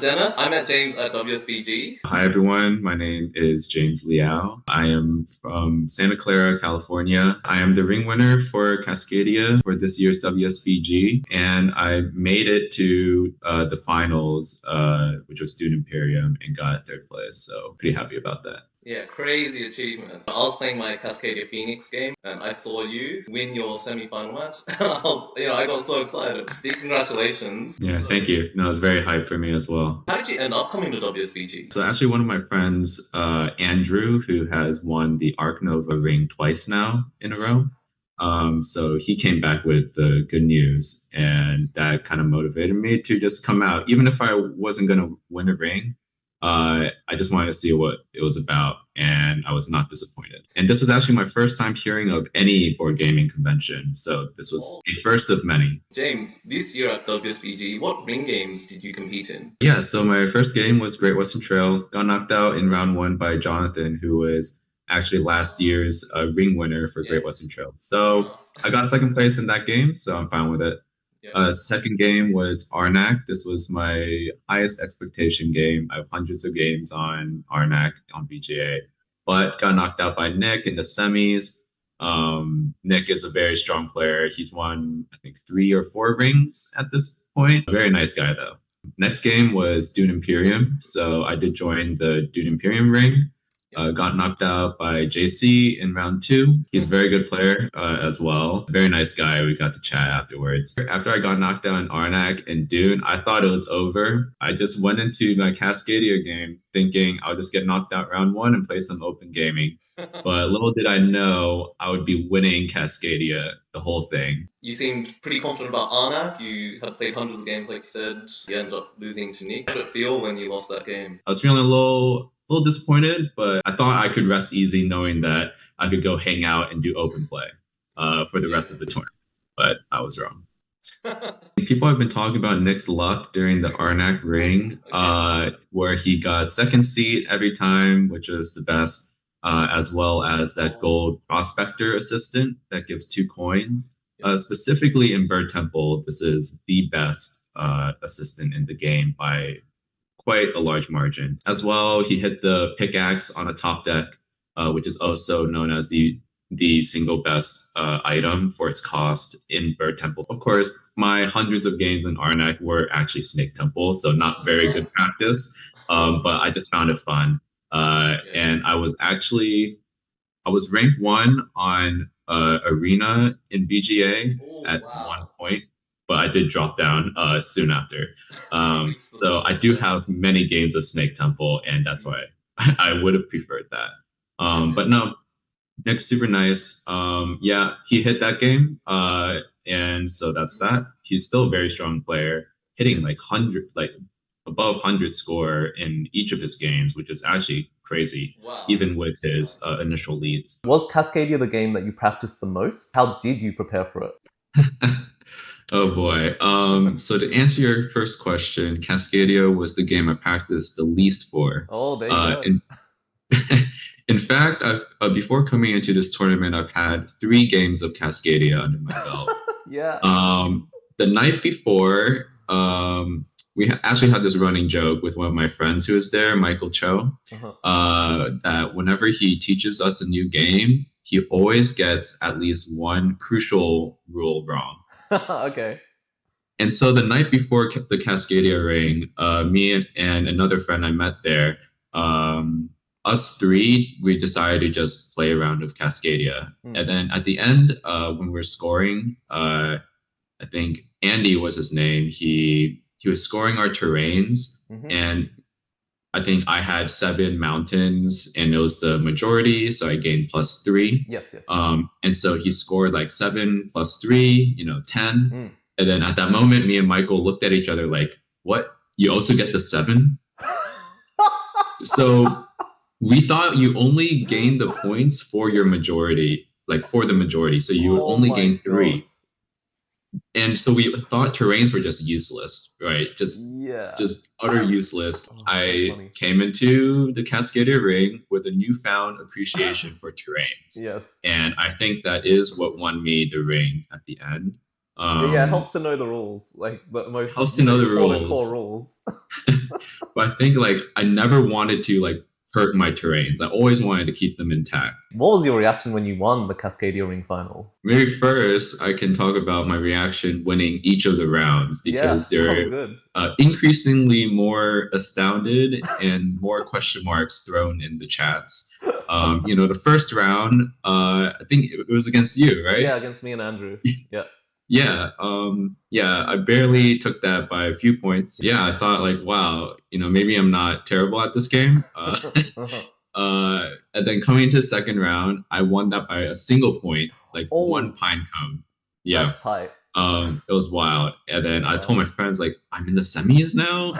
Dennis. I met James at WSBG. Hi everyone, my name is James Liao. I am from Santa Clara, California. I am the ring winner for Cascadia for this year's WSBG, and I made it to the finals, which was Dune Imperium, and got third place. So pretty happy about that. Yeah, crazy achievement. I was playing my Cascadia Phoenix game and I saw you win your semi-final match. I got so excited. Big congratulations. Yeah, thank you. No, it's very hype for me as well. How did you end up coming to WSBG? So actually one of my friends, Andrew, who has won the Arc Nova ring twice now in a row. So he came back with the good news, and that kind of motivated me to just come out. Even if I wasn't going to win a ring, I just wanted to see what it was about, and I was not disappointed. And this was actually my first time hearing of any board gaming convention, so this was the first of many. James, this year at WSBG, what ring games did you compete in? Yeah, so my first game was Great Western Trail. Got knocked out in round one by Jonathan, who was actually last year's ring winner for Great Western Trail. So I got second place in that game, so I'm fine with it. Second game was Arnak. This was my highest expectation game. I have hundreds of games on Arnak on BGA, but got knocked out by Nick in the semis. Nick is a very strong player. He's won, I think, 3 or 4 rings at this point. A very nice guy, though. Next game was Dune Imperium. So I did join the Dune Imperium ring. Got knocked out by JC in round 2. He's a very good player as well. Very nice guy. We got to chat afterwards. After I got knocked out in Arnak and Dune, I thought it was over. I just went into my Cascadia game thinking I'll just get knocked out round 1 and play some open gaming. But little did I know I would be winning Cascadia the whole thing. You seemed pretty confident about Arnak. You had played hundreds of games, like you said. You ended up losing to Nick. How did it feel when you lost that game? I was feeling a little disappointed, but I thought I could rest easy knowing that I could go hang out and do open play for the rest of the tournament. But I was wrong. People have been talking about Nick's luck during the Arnak ring, where he got second seat every time, which was the best, as well as that gold prospector assistant that gives 2 coins. Specifically in Bird Temple, this is the best assistant in the game by quite a large margin. As well, he hit the pickaxe on a top deck, which is also known as the single best item for its cost in Bird Temple. Of course, my hundreds of games in Arnak were actually Snake Temple, so not very good practice, but I just found it fun. And I was ranked 1 on Arena in BGA at one point, but I did drop down soon after. So I do have many games of Snake Temple, and that's why I would have preferred that. But no, Nick's super nice. Yeah, he hit that game, and so that's that. He's still a very strong player, hitting like above 100 score in each of his games, which is actually crazy, even with his initial leads. Was Cascadia the game that you practiced the most? How did you prepare for it? Oh boy. So to answer your first question, Cascadia was the game I practiced the least for. Oh, there you go. In fact, before coming into this tournament, I've had 3 games of Cascadia under my belt. Yeah. The night before, we actually had this running joke with one of my friends who was there, Michael Cho, that whenever he teaches us a new game, he always gets at least one crucial rule wrong. Okay. And so the night before the Cascadia ring, me and another friend I met there, us 3, we decided to just play a round of Cascadia. And then at the end, when we're scoring, I think Andy was his name. He was scoring our terrains, and I think I had 7 mountains, and it was the majority, so I gained +3. Yes. And so he scored like 7 + 3, 10. And then at that moment, me and Michael looked at each other like, "What? You also get the 7?" So we thought you only gained the points for your majority, like for the majority. So you only gain 3. And so we thought terrains were just useless, right? Just utter useless. I came into the Cascadia ring with a newfound appreciation for terrains. Yes. And I think that is what won me the ring at the end. Yeah, it helps to know the rules, like the most Helps to know the important core rules. rules. But I think like I never wanted to like hurt my terrains. I always wanted to keep them intact. What was your reaction when you won the Cascadia Ring Final? Maybe first I can talk about my reaction winning each of the rounds Yeah, because sounds they're good. increasingly more astounded and more question marks thrown in the chats. The first round, I think it was against you, right? Yeah, against me and Andrew. Yeah. Yeah, I barely took that by a few points. Yeah, I thought like, wow, maybe I'm not terrible at this game. Uh-huh. And then coming into the second round, I won that by a single point, like one Oh, pine cone. Yeah, that's tight. it was wild. And then I told Wow. my friends like, I'm in the semis now.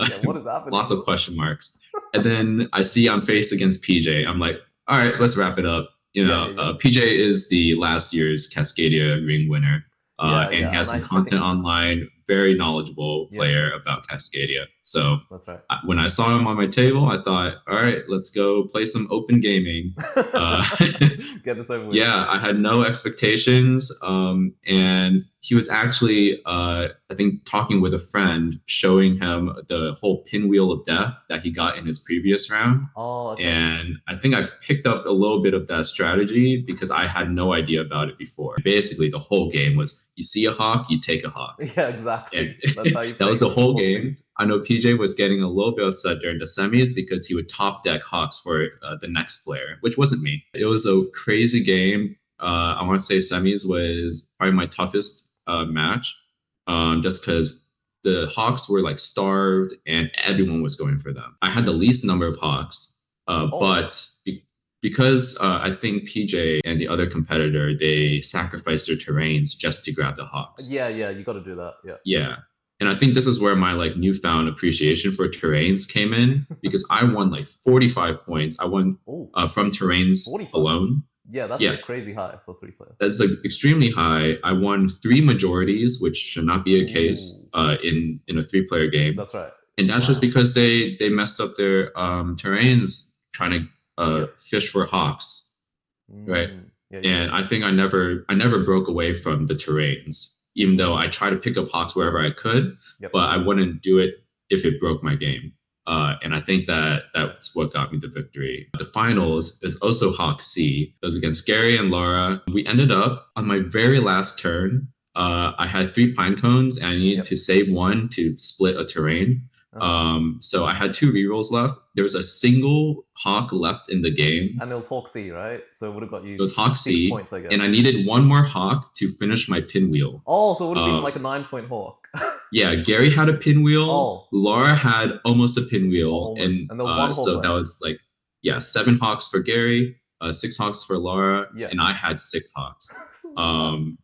Yeah, what is happening? Lots of question marks. And then I see I'm faced against PJ. I'm like, all right, let's wrap it up. Yeah. PJ is the last year's Cascadia Ring winner. And he And has some I think content online, very knowledgeable player about Cascadia. So that's right. when I saw him on my table, I thought, all right, let's go play some open gaming. Get this over with. Yeah, I had no expectations. And he was actually, I think, talking with a friend, showing him the whole pinwheel of death that he got in his previous round. Oh, okay. And I think I picked up a little bit of that strategy because I had no idea about it before. Basically, the whole game was you see a hawk, you take a hawk. Yeah, exactly. And That's how you play. that was the whole Hawk game. Siege. I know PJ was getting a little bit upset during the semis because he would top deck hawks for the next player, which wasn't me. It was a crazy game. I want to say semis was probably my toughest match, just because the hawks were like starved and everyone was going for them. I had the least number of hawks, but because I think PJ and the other competitor, they sacrificed their terrains just to grab the hawks. Yeah, you got to do that. Yeah. Yeah. And I think this is where my like newfound appreciation for terrains came in because I won like 45 points. I won from terrains 45. alone. Yeah, that's crazy high for 3 players. That's like extremely high. I won 3 majorities, which should not be a case in a 3-player game. That's right. And that's just because they messed up their terrains trying to fish for hawks, right? And I think I never broke away from the terrains, even though I tried to pick up hawks wherever I could, but I wouldn't do it if it broke my game. And I think that's what got me the victory. The finals is also Hawk C. It was against Gary and Laura. We ended up on my very last turn. I had 3 pine cones and I needed to save 1 to split a terrain. So I had 2 rerolls left. There was a single hawk left in the game. And it was Hawk C, right? So it would have got you. It was Hawk 6 C, points, I guess. and I needed 1 more hawk to finish my pinwheel. Oh, so it would have been like a 9-point hawk. Yeah, Gary had a pinwheel. Oh. Laura had almost a pinwheel, And there was 1 hawk so left. that was like 7 hawks for Gary, 6 hawks for Laura, and I had 6 hawks. And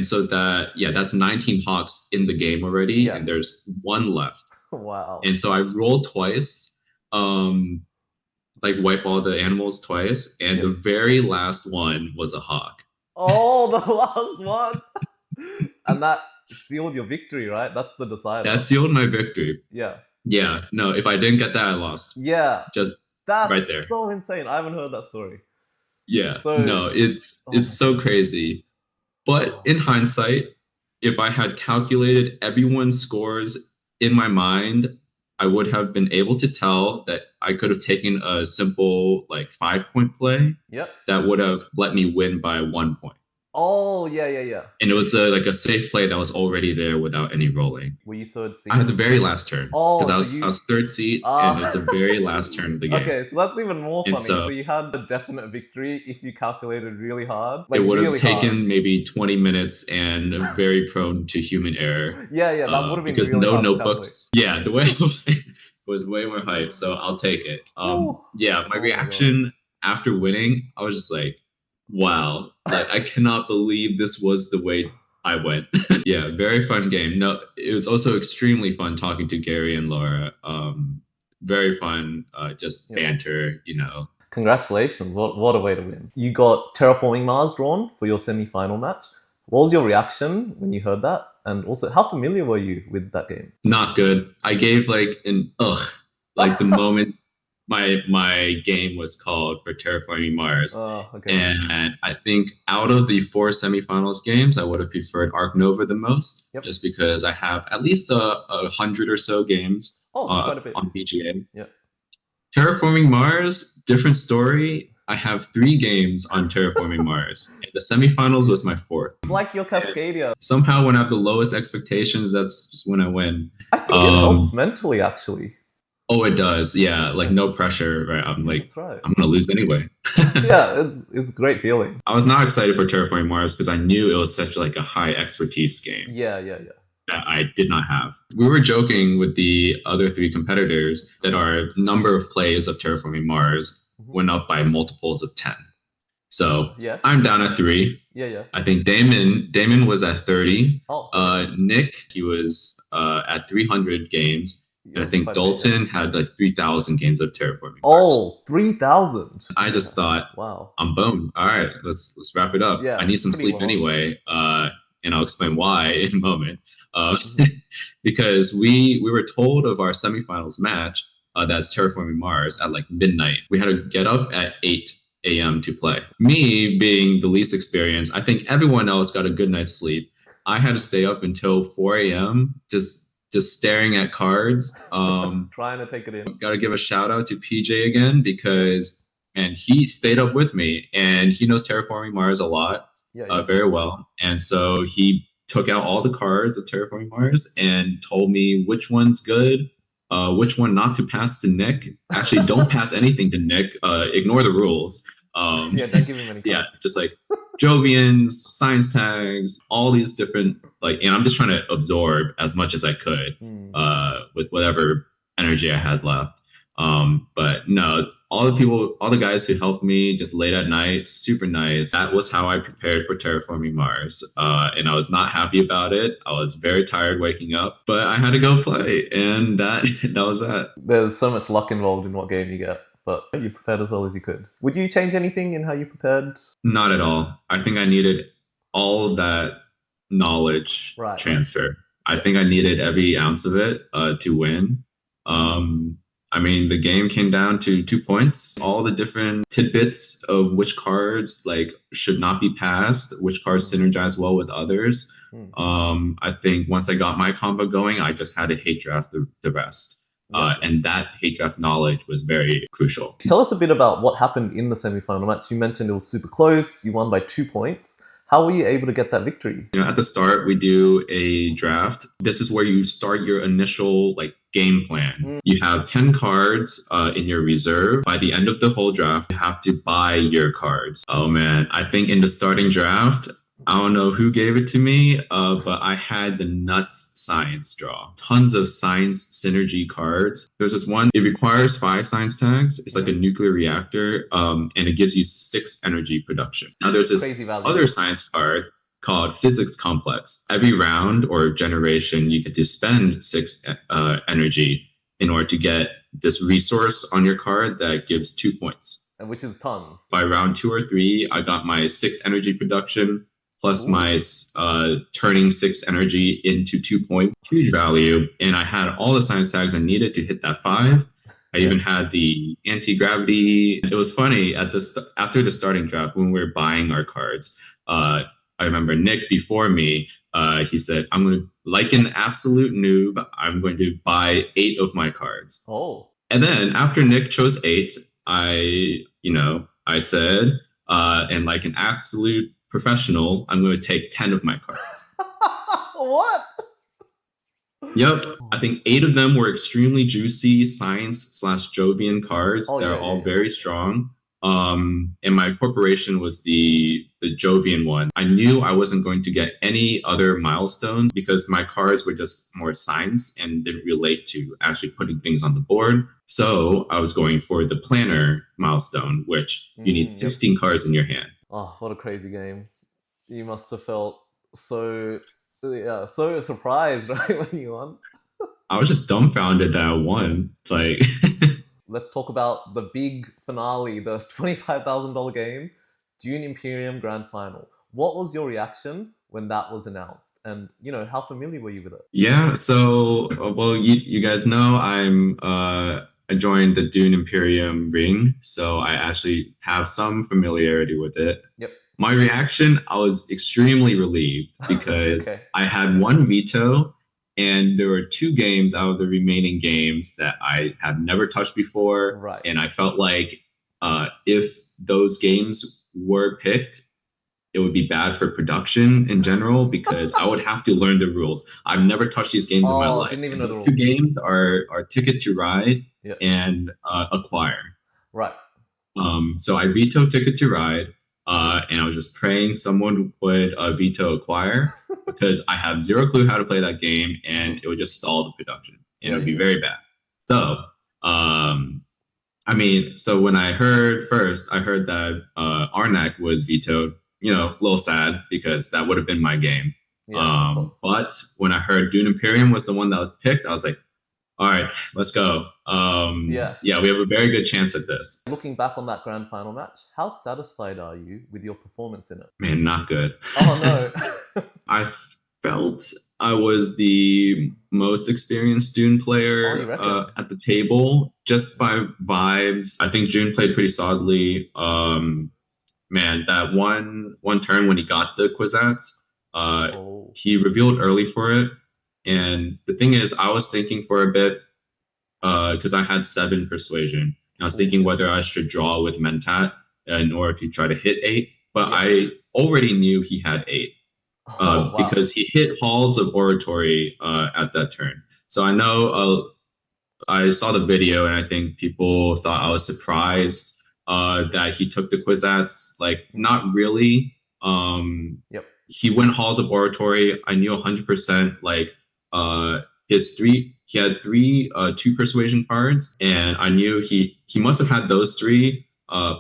so that's 19 hawks in the game already, and there's 1 left. Wow. And so I rolled twice, like wipe all the animals twice, and the very last one was a hawk. Oh, the last one. And that sealed your victory, right? That's the decider. That sealed my victory. Yeah. Yeah. No, if I didn't get that, I lost. Yeah. Just that's right there. So insane. I haven't heard that story. Yeah. So, no, it's so crazy. But in hindsight, if I had calculated everyone's scores in my mind, I would have been able to tell that I could have taken a simple like 5-point play. Yep. That would have let me win by 1 point. Oh, yeah. And it was like a safe play that was already there without any rolling. Were you 3rd seed? I had the very last turn. Oh, because I was 3rd seed, and it was the very last turn of the game. Okay, so that's even more funny. So you had a definite victory if you calculated really hard. Like, it would have really taken maybe 20 minutes and very prone to human error. Yeah, that would have been because really no hard notebooks. Yeah, the way was way more hype, so I'll take it. My reaction after winning, I was just like, wow, like I cannot believe this was the way I went. Yeah, very fun game. No, it was also extremely fun talking to Gary and Laura. Very fun, just banter, Congratulations, what a way to win. You got Terraforming Mars drawn for your semi-final match. What was your reaction when you heard that? And also, how familiar were you with that game? Not good. I gave like an the moment my game was called for Terraforming Mars. Oh, okay. And I think out of the 4 semifinals games, I would have preferred Arc Nova the most, Yep. just because I have at least 100 or so games That's quite a bit. on BGA. Yeah. Terraforming Mars, different story. I have 3 games on Terraforming Mars. And the semifinals was my 4th. It's like your Cascadia. Somehow, when I have the lowest expectations, that's just when I win. I think it helps mentally, actually. Oh, it does. Yeah, like no pressure, right? I'm like, That's right. I'm gonna lose anyway. Yeah, it's a great feeling. I was not excited for Terraforming Mars because I knew it was such like a high expertise game. Yeah. That I did not have. We were joking with the other 3 competitors that our number of plays of Terraforming Mars went up by multiples of 10. So Yeah. I'm down at 3. Yeah. I think Damon was at 30. Oh. Nick, he was at 300 games. And I think Quite Dalton had like 3,000 games of Terraforming Mars. Oh, 3,000. I just thought, wow, I'm boned. All right, let's wrap it up. Yeah, I need some pretty sleep long. anyway, and I'll explain why in a moment. Because we were told of our semifinals match, that's Terraforming Mars, at like midnight. We had to get up at 8 a.m. to play. Me being the least experienced, I think everyone else got a good night's sleep. I had to stay up until 4 a.m. just staring at cards. Trying to take it in. Got to give a shout out to PJ again because, and he stayed up with me and he knows Terraforming Mars a lot, very well. And so he took out all the cards of Terraforming Mars and told me which one's good, which one not to pass to Nick. Actually, don't pass anything to Nick. Ignore the rules. Don't give him any cards. Yeah, just like Jovians, science tags, all these different and I'm just trying to absorb as much as I could with whatever energy I had left. But no, all the guys who helped me just late at night, super nice. That was how I prepared for Terraforming Mars. And I was not happy about it. I was very tired waking up, but I had to go play, and that was that. There's so much luck involved in what game you get. But you prepared as well as you could. Would you change anything in how you prepared? Not at all. I think I needed all of that knowledge transfer. I think I needed every ounce of it to win. I mean, the game came down to 2 points. All the different tidbits of which cards should not be passed, which cards synergize well with others. I think once I got my combo going, I just had to hate draft the rest. And that hate draft knowledge was very crucial. Tell us a bit about what happened in the semifinal match. You mentioned it was super close. You won by 2 points. How were you able to get that victory? At the start, we do a draft. This is where you start your initial game plan. You have 10 cards in your reserve. By the end of the whole draft, you have to buy your cards. Oh man, I think in the starting draft, I don't know who gave it to me, but I had the nuts science draw. Tons of science synergy cards. There's this one, it requires 5 science tags. It's like a nuclear reactor, and it gives you 6 energy production. Now there's this other science card called Physics Complex. Every round or generation, you get to spend 6 energy in order to get this resource on your card that gives 2 points. And which is tons. By round 2 or 3, I got my 6 energy production plus my turning 6 energy into 2 point, huge value. And I had all the science tags I needed to hit that 5. I even had the anti-gravity. It was funny, after the starting draft, when we were buying our cards, I remember Nick before me, he said, I'm going to, like an absolute noob, I'm going to buy 8 of my cards. Oh. And then after Nick chose 8, I said, and like an absolute professional, I'm going to take 10 of my cards. What? Yep. I think 8 of them were extremely juicy science/Jovian cards. They're all very strong. And my corporation was the Jovian one. I knew I wasn't going to get any other milestones because my cards were just more science and didn't relate to actually putting things on the board. So I was going for the planner milestone, which you need 16 cards in your hand. Oh, what a crazy game. You must have felt so surprised, right, when you won? I was just dumbfounded that I won. Let's talk about the big finale, the $25,000 game, Dune Imperium Grand Final. What was your reaction when that was announced? And, how familiar were you with it? Yeah, so, well, you guys know I'm I joined the Dune Imperium ring, so I actually have some familiarity with it. Yep. My reaction, I was extremely relieved because Okay. I had one veto, and there were two games out of the remaining games that I had never touched before. Right. And I felt like if those games were picked, it would be bad for production in general because I would have to learn the rules. I've never touched these games in my life. Didn't even And know the those two rules. games are Ticket to Ride Yep. and Acquire. Right. So I vetoed Ticket to Ride, and I was just praying someone would veto Acquire because I have zero clue how to play that game, and it would just stall the production, and it would be very bad. So, so when I heard that Arnak was vetoed. A little sad because that would have been my game. Yeah, of course. But when I heard Dune Imperium was the one that was picked, I was like, all right, let's go. Yeah, we have a very good chance at this. Looking back on that grand final match, how satisfied are you with your performance in it? Man, not good. Oh, no. I felt I was the most experienced Dune player at the table, just by vibes. I think June played pretty solidly. Man, that one turn when he got the Kwisatz, he revealed early for it. And the thing is, I was thinking for a bit, because I had 7 persuasion. And I was thinking whether I should draw with Mentat in order to try to hit 8. But I already knew he had 8 because he hit Halls of Oratory at that turn. So I know I saw the video, and I think people thought I was surprised that he took the Kwisatz. Like, not really. He went Halls of Oratory. I knew 100%. Like, he had 3 2 persuasion cards, and I knew he must have had those 3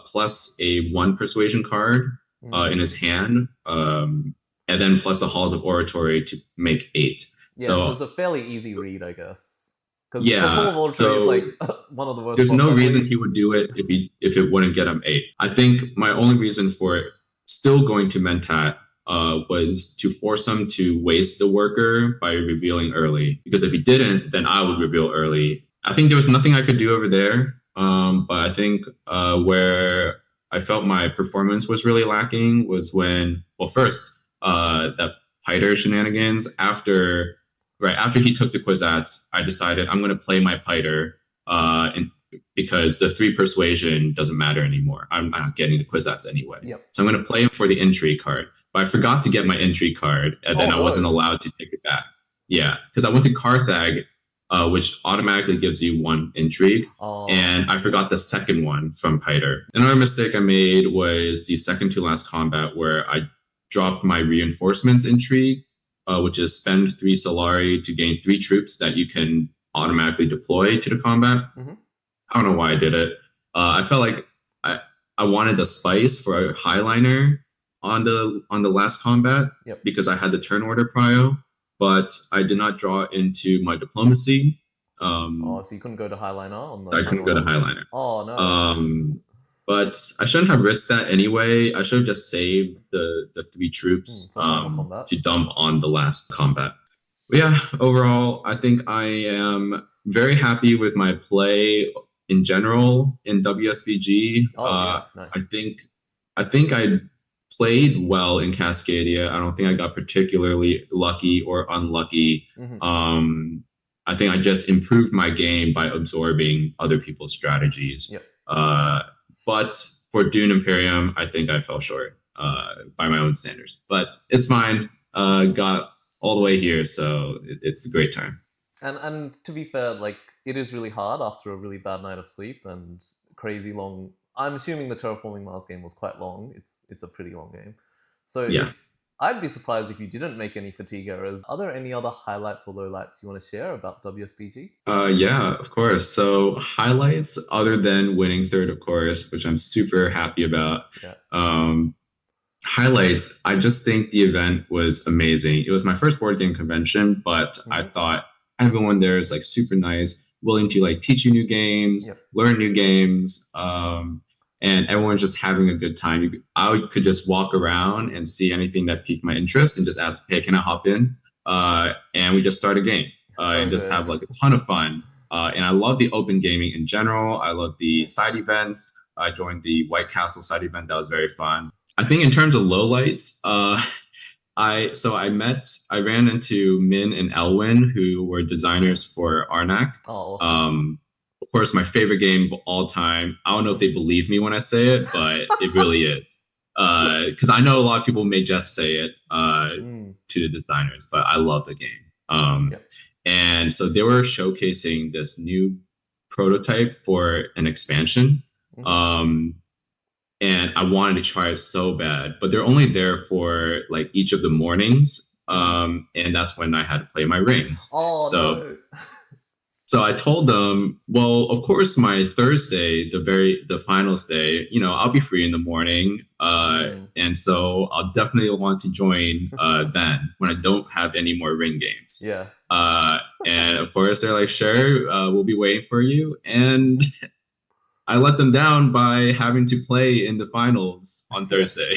plus a 1 persuasion card in his hand, and then plus the Halls of Oratory to make 8. So it's a fairly easy read, I guess. Because Hall of Oratory is like one of the worst. There's no reason he would do it if it wouldn't get him 8. I think my only reason for it still going to Mentat was to force him to waste the worker by revealing early. Because if he didn't, then I would reveal early. I think there was nothing I could do over there. But I think where I felt my performance was really lacking was when, first, that Piter shenanigans right after he took the Kwisatz, I decided I'm going to play my Piter because the 3 persuasion doesn't matter anymore. I'm not getting the Kwisatz anyway. So I'm going to play him for the intrigue card. But I forgot to get my intrigue card, and then I wasn't allowed to take it back. Yeah, because I went to Carthag, which automatically gives you 1 intrigue, and I forgot the second one from Piter. Another mistake I made was the second to last combat where I dropped my reinforcements intrigue, which is spend 3 Solari to gain 3 troops that you can automatically deploy to the combat. I don't know why I did it. I felt like I wanted the spice for a highliner on the last combat because I had the turn order prio, but I did not draw into my diplomacy. So you couldn't go to highliner on the. I couldn't go to highliner. Oh no. But I shouldn't have risked that anyway. I should have just saved the 3 troops to dump on the last combat. But yeah, overall, I think I am very happy with my play in general in WSBG. Nice. I think I played well in Cascadia. I don't think I got particularly lucky or unlucky. I think I just improved my game by absorbing other people's strategies. But for Dune Imperium, I think I fell short by my own standards. But it's fine. Got all the way here, so it's a great time. And to be fair, like, it is really hard after a really bad night of sleep and crazy long. I'm assuming the Terraforming Mars game was quite long. It's a pretty long game. So I'd be surprised if you didn't make any fatigue errors. Are there any other highlights or lowlights you want to share about WSBG? Yeah, of course. So highlights, other than winning 3rd, of course, which I'm super happy about. Highlights, I just think the event was amazing. It was my first board game convention, but I thought everyone there is like super nice, willing to like teach you new games, learn new games. And everyone's just having a good time. I could just walk around and see anything that piqued my interest and just ask, hey, can I hop in? And we just start a game and just have like a ton of fun. And I love the open gaming in general. I love the side events. I joined the White Castle side event. That was very fun. I think in terms of lowlights, I ran into Min and Elwin, who were designers for Arnak. Oh, awesome. Of course, my favorite game of all time. I don't know if they believe me when I say it, but it really is. Because I know a lot of people may just say it to the designers, but I love the game. And so they were showcasing this new prototype for an expansion. And I wanted to try it so bad, but they're only there for like each of the mornings. And that's when I had to play my rings. Oh, no. So I told them, well, of course, my Thursday, the finals day, I'll be free in the morning. And so I'll definitely want to join then when I don't have any more ring games. Yeah. And of course, they're like, sure, we'll be waiting for you. And I let them down by having to play in the finals on Thursday.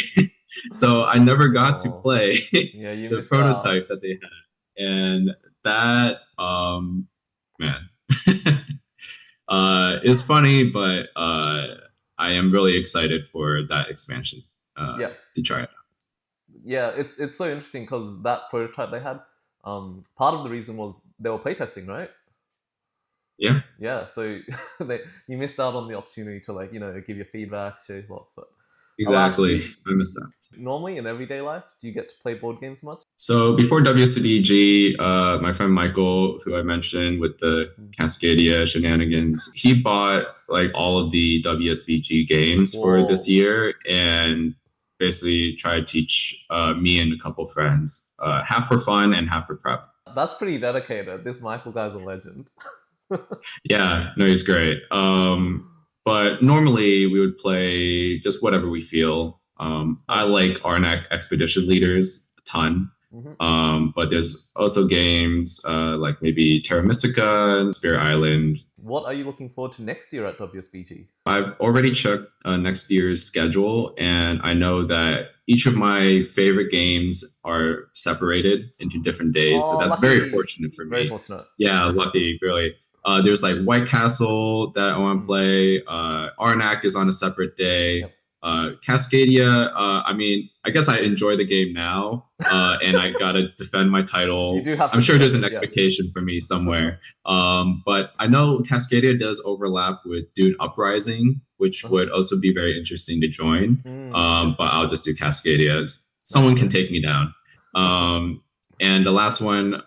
So I never got to play the prototype that they had. And that, man, it's funny, but I am really excited for that expansion to try it out. Yeah, it's so interesting because that prototype they had, part of the reason was they were playtesting, right? Yeah. Yeah, so you missed out on the opportunity to give your feedback, share your thoughts. But exactly, I missed that. Normally in everyday life, do you get to play board games much? So before WSBG, my friend Michael, who I mentioned with the Cascadia shenanigans, he bought like all of the WSBG games for this year and basically tried to teach me and a couple friends, half for fun and half for prep. That's pretty dedicated. This Michael guy's a legend. Yeah, no, he's great. But normally we would play just whatever we feel. I like Arnak Expedition Leaders a ton. But there's also games like maybe Terra Mystica and Spirit Island. What are you looking forward to next year at WSBG? I've already checked next year's schedule, and I know that each of my favorite games are separated into different days. So that's lucky. Very fortunate for me. Very fortunate. Yeah, lucky, really. There's like White Castle that I want to play. Arnak is on a separate day. Cascadia, I guess I enjoy the game now, and I gotta defend my title. You do have to I'm sure there's an expectation for me somewhere. But I know Cascadia does overlap with Dune Uprising, which would also be very interesting to join. But I'll just do Cascadia. Someone can take me down. And the last one,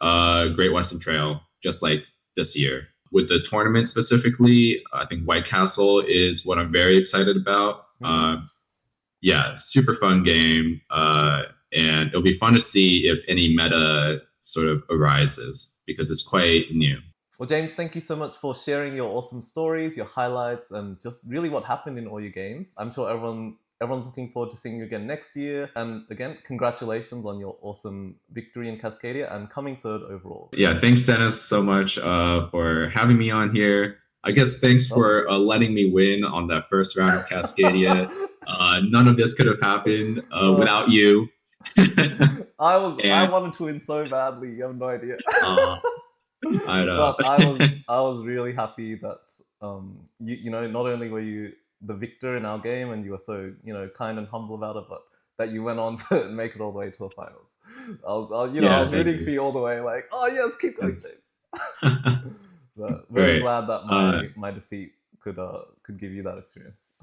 Great Western Trail, just like this year. With the tournament specifically, I think White Castle is what I'm very excited about. Super fun game. And it'll be fun to see if any meta sort of arises because it's quite new. Well, James, thank you so much for sharing your awesome stories, your highlights, and just really what happened in all your games. I'm sure everyone's looking forward to seeing you again next year. And again, congratulations on your awesome victory in Cascadia and coming third overall. Yeah, thanks, Dennis, so much for having me on here. I guess thanks for letting me win on that first round of Cascadia. None of this could have happened without you. I wanted to win so badly. You have no idea. I know. But I was really happy that not only were you the victor in our game and you were so kind and humble about it, but that you went on to make it all the way to the finals. I was rooting for you all the way, like, oh yes, keep going, James. But very glad that my defeat could give you that experience.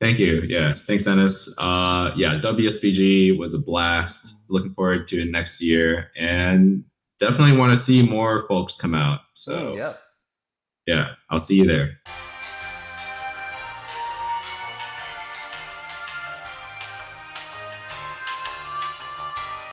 Thank you. Yeah, thanks, Dennis. WSBG was a blast. Looking forward to it next year, and definitely want to see more folks come out. So yeah, I'll see you there.